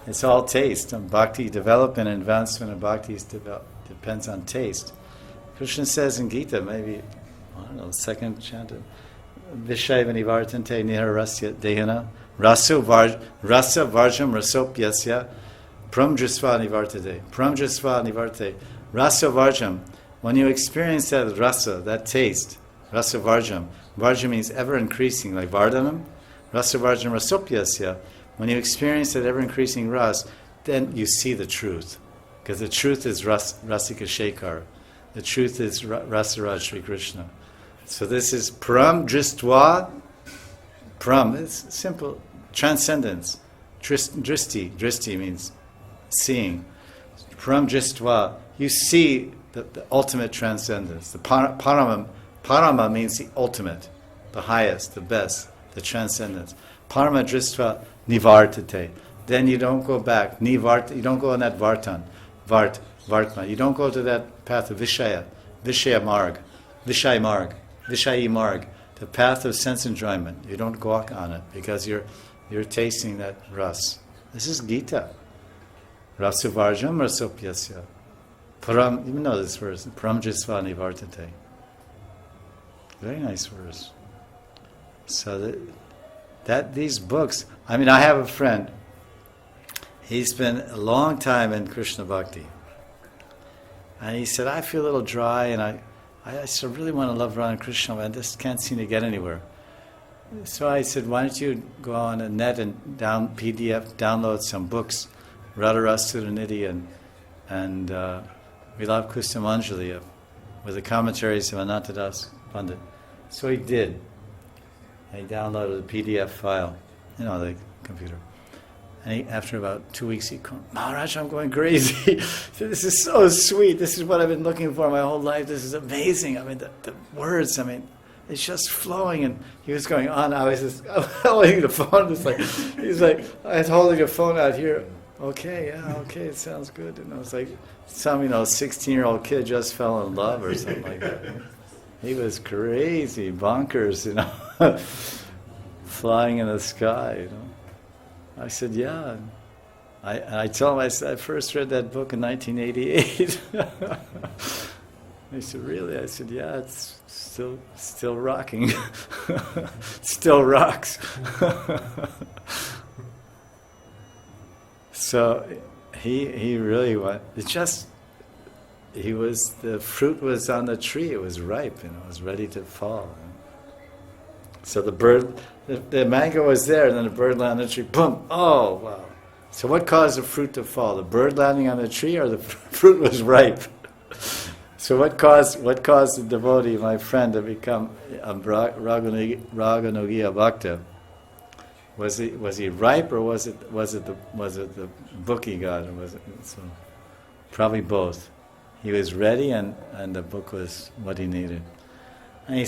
It's all taste. And bhakti development and advancement of bhakti depends on taste. Krishna says in Gita, maybe, I don't know, the second chanted, Vishayva nivartante nirarasya dehana rasa varjam rasopyasya pramdrisva nivartate. Pramdrisva nivarte. Rasa varjam. When you experience that rasa, that taste, rasa varjam. Varjam means ever increasing, like vardhanam. Rasa varjam rasopyasya. When you experience that ever increasing ras, then you see the truth. Because the truth is rasika shekar. The truth is Rasaraj Sri Krishna. So this is Param Dristva. Param, it's simple. Transcendence. Dristi means seeing. Param Dristva. You see the ultimate transcendence. The Parama means the ultimate, the highest, the best, the transcendence. Parama Dristva Nivartate. Then you don't go back. You don't go on that Vartman. You don't go to that path of Vishayi Marg, the path of sense enjoyment. You don't walk on it because you're tasting that ras. This is Gita. Rasuvarjam rasopyasya. Param, you know this verse. Param jisva nivartate. Very nice verse. So that these books. I mean, I have a friend. He's been a long time in Krishna Bhakti. And he said, I feel a little dry, and I really want to love Radha Krishna, but I just can't seem to get anywhere. So I said, why don't you go on the net and download some books, Radha Rasudanidhi and Vilap Kusumanjali with the commentaries of Anantadas Pandit. So he did. And he downloaded a PDF file, the computer. And after about 2 weeks, he called, Maharaj, I'm going crazy. This is so sweet. This is what I've been looking for my whole life. This is amazing. I mean, the words, it's just flowing. And he was going on. I was just holding the phone. He's like, I was holding a phone out here. Okay, it sounds good. And I was like, some, 16-year-old kid just fell in love or something like that. He was crazy, bonkers, flying in the sky, I said, yeah. I told him, I said, I first read that book in 1988. He said, really? I said, yeah, it's still rocking. Still rocks. So he really the fruit was on the tree, it was ripe, it was ready to fall. So the mango was there, and then the bird landed on the tree. Boom! Oh, wow! So what caused the fruit to fall? The bird landing on the tree, or the fruit was ripe? So what caused the devotee, my friend, to become a Raganugiya Bhakta? Was he ripe, or was it the book he got? Or was it probably both? He was ready, and the book was what he needed. And he